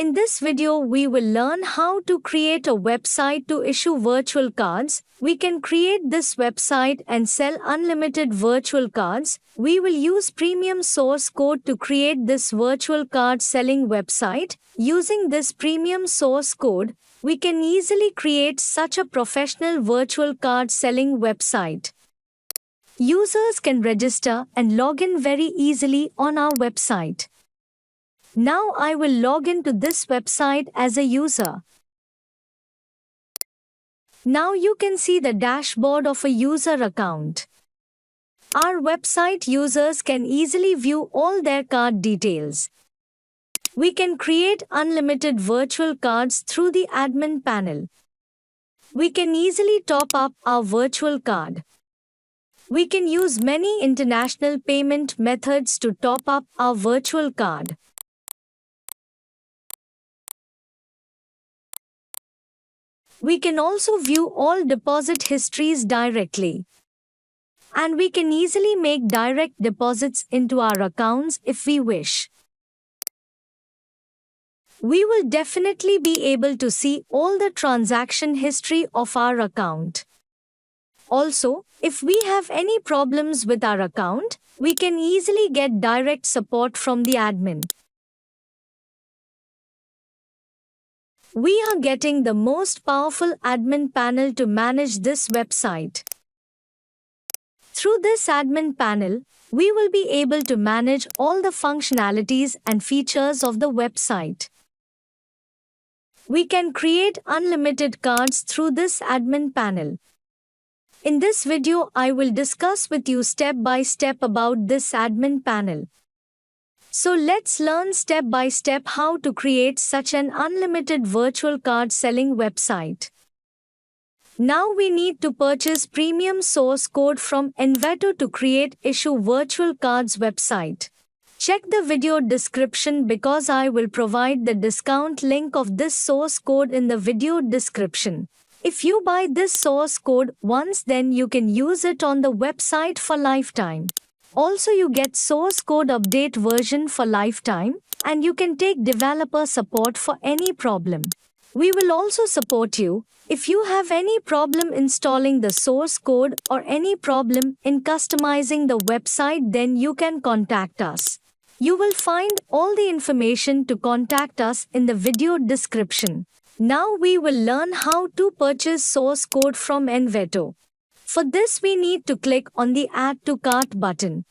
In this video, we will learn how to create a website to issue virtual cards. We can create this website and sell unlimited virtual cards. We will use premium source code to create this virtual card selling website. Using this premium source code, we can easily create such a professional virtual card selling website. Users can register and log in very easily on our website. Now I will log into this website as a user. Now you can see the dashboard of a user account. Our website users can easily view all their card details. We can create unlimited virtual cards through the admin panel. We can easily top up our virtual card. We can use many international payment methods to top up our virtual card. We can also view all deposit histories directly. And we can easily make direct deposits into our accounts if we wish. We will definitely be able to see all the transaction history of our account. Also, if we have any problems with our account, we can easily get direct support from the admin. We are getting the most powerful admin panel to manage this website. Through this admin panel, we will be able to manage all the functionalities and features of the website. We can create unlimited cards through this admin panel. In this video, I will discuss with you step by step about this admin panel. So let's learn step by step how to create such an unlimited virtual card selling website. Now we need to purchase premium source code from Envato to create issue virtual cards website. Check the video description because I will provide the discount link of this source code in the video description. If you buy this source code once, then you can use it on the website for lifetime. Also, you get source code update version for lifetime, and you can take developer support for any problem. We will also support you. If you have any problem installing the source code or any problem in customizing the website, then you can contact us. You will find all the information to contact us in the video description. Now we will learn how to purchase source code from Envato. For this, we need to click on the Add to Cart button.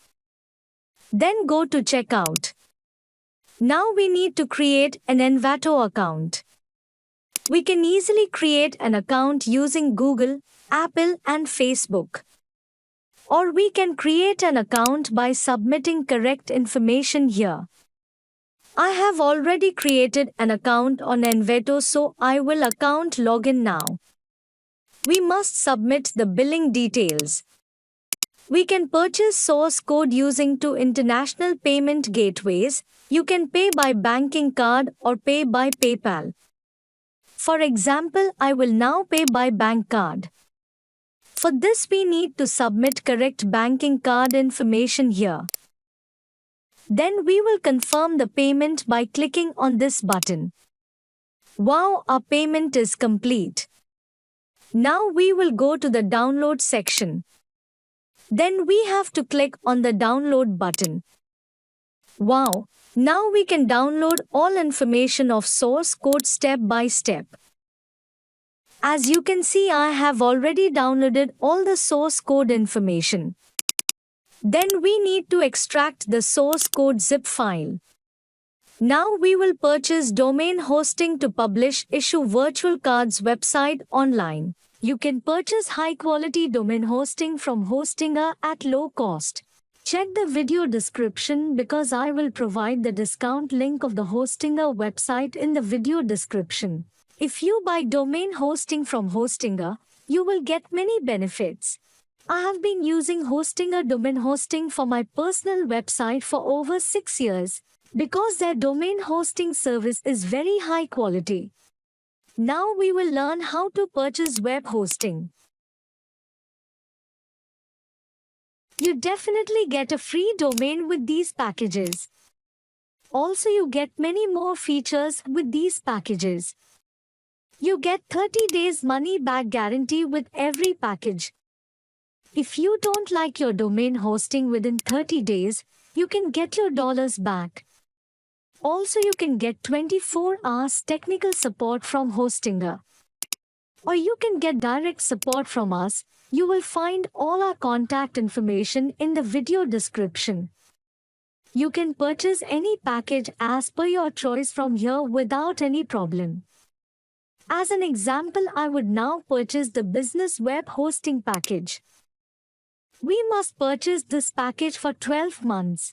Then go to Checkout. Now we need to create an Envato account. We can easily create an account using Google, Apple, and Facebook. Or we can create an account by submitting correct information here. I have already created an account on Envato, so I will account login now. We must submit the billing details. We can purchase source code using two international payment gateways. You can pay by banking card or pay by PayPal. For example, I will now pay by bank card. For this, we need to submit correct banking card information here. Then we will confirm the payment by clicking on this button. Wow, our payment is complete. Now we will go to the download section. Then we have to click on the download button. Wow, now we can download all information of source code step by step. As you can see, I have already downloaded all the source code information. Then we need to extract the source code zip file. Now we will purchase domain hosting to publish issue virtual cards website online. You can purchase high-quality domain hosting from Hostinger at low cost. Check the video description because I will provide the discount link of the Hostinger website in the video description. If you buy domain hosting from Hostinger, you will get many benefits. I have been using Hostinger domain hosting for my personal website for over 6 years because their domain hosting service is very high quality. Now we will learn how to purchase web hosting. You definitely get a free domain with these packages. Also, you get many more features with these packages. You get 30 days money back guarantee with every package. If you don't like your domain hosting within 30 days, you can get your dollars back. Also, you can get 24 hours technical support from Hostinger. Or you can get direct support from us. You will find all our contact information in the video description. You can purchase any package as per your choice from here without any problem. As an example, I would now purchase the business web hosting package. We must purchase this package for 12 months.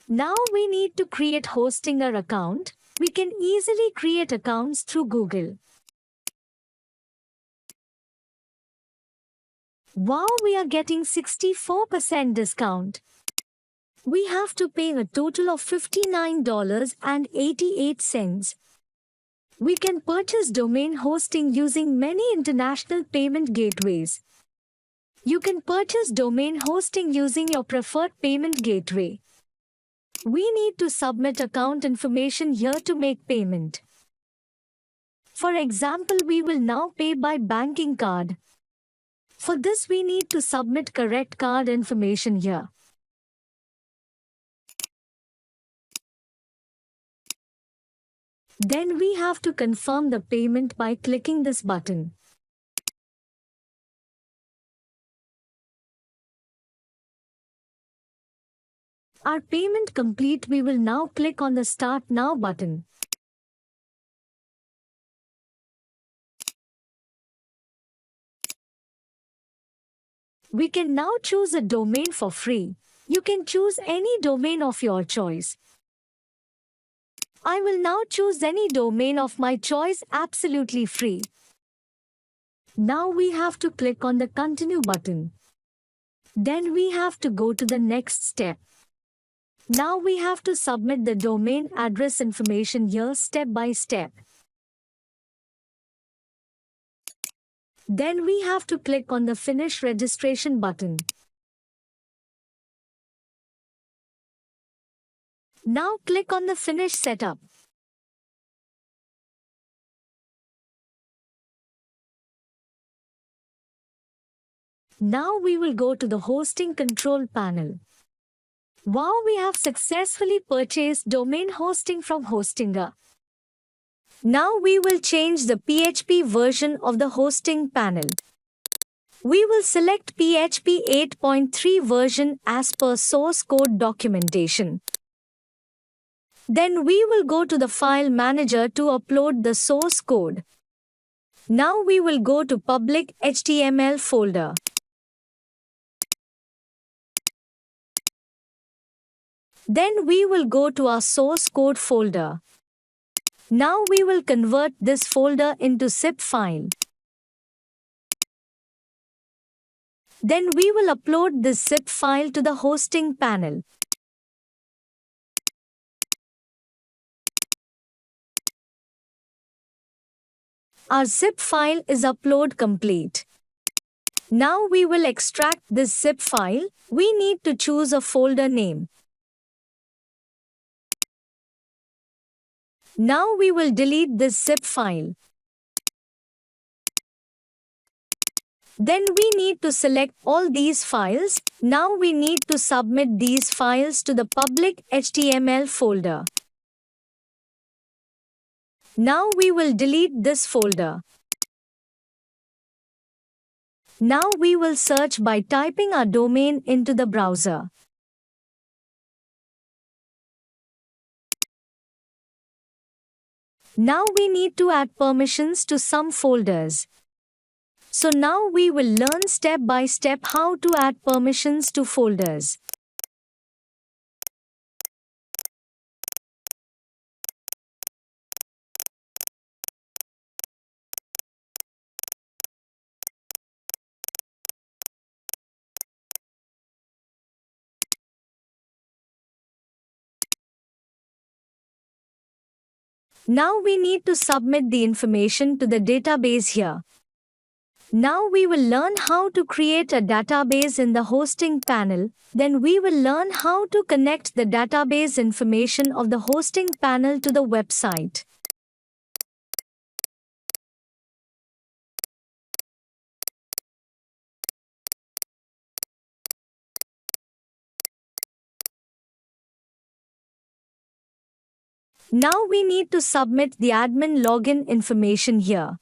Now we need to create Hostinger account. We can easily create accounts through Google. Wow, we are getting 64% discount. We have to pay a total of $59.88. We can purchase domain hosting using many international payment gateways. You can purchase domain hosting using your preferred payment gateway. We need to submit account information here to make payment. For example, we will now pay by banking card. For this, we need to submit correct card information here. Then we have to confirm the payment by clicking this button. Our payment complete, we will now click on the Start Now button. We can now choose a domain for free. You can choose any domain of your choice. I will now choose any domain of my choice absolutely free. Now we have to click on the Continue button. Then we have to go to the next step. Now we have to submit the domain address information here step by step. Then we have to click on the Finish Registration button. Now click on the Finish Setup. Now we will go to the Hosting Control panel. Wow, we have successfully purchased domain hosting from Hostinger. Now we will change the PHP version of the hosting panel. We will select PHP 8.3 version as per source code documentation. Then we will go to the file manager to upload the source code. Now we will go to public HTML folder. Then we will go to our source code folder. Now we will convert this folder into zip file. Then we will upload this zip file to the hosting panel. Our zip file is upload complete. Now we will extract this zip file. We need to choose a folder name. Now we will delete this zip file. Then we need to select all these files. Now we need to submit these files to the public HTML folder. Now we will delete this folder. Now we will search by typing our domain into the browser. Now we need to add permissions to some folders. So now we will learn step by step how to add permissions to folders. Now we need to submit the information to the database here. Now we will learn how to create a database in the hosting panel. Then we will learn how to connect the database information of the hosting panel to the website. Now we need to submit the admin login information here.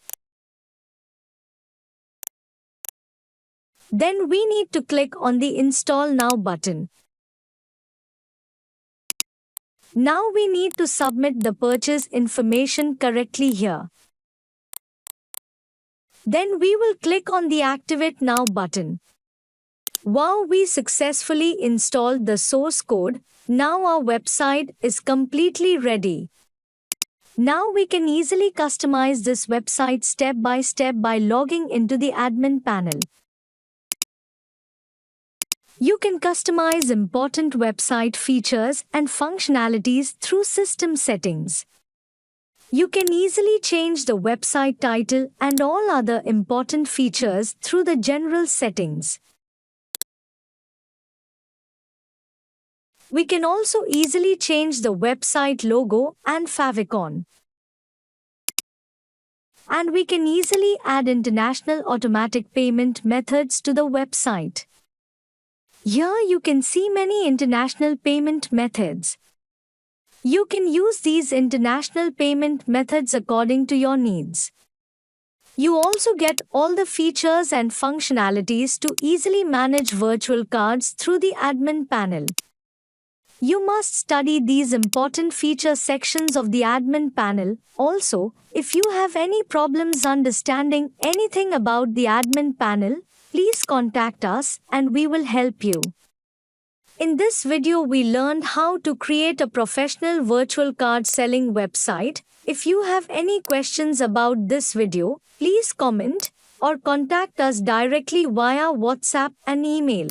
Then we need to click on the Install Now button. Now we need to submit the purchase information correctly here. Then we will click on the Activate Now button. Wow, we successfully installed the source code. Now our website is completely ready. Now we can easily customize this website step by step by logging into the admin panel. You can customize important website features and functionalities through system settings. You can easily change the website title and all other important features through the general settings. We can also easily change the website logo and favicon. And we can easily add international automatic payment methods to the website. Here you can see many international payment methods. You can use these international payment methods according to your needs. You also get all the features and functionalities to easily manage virtual cards through the admin panel. You must study these important feature sections of the admin panel. Also, if you have any problems understanding anything about the admin panel, please contact us and we will help you. In this video we learned how to create a professional virtual card selling website. If you have any questions about this video, please comment or contact us directly via WhatsApp and email.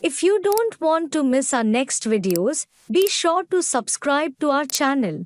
If you don't want to miss our next videos, be sure to subscribe to our channel.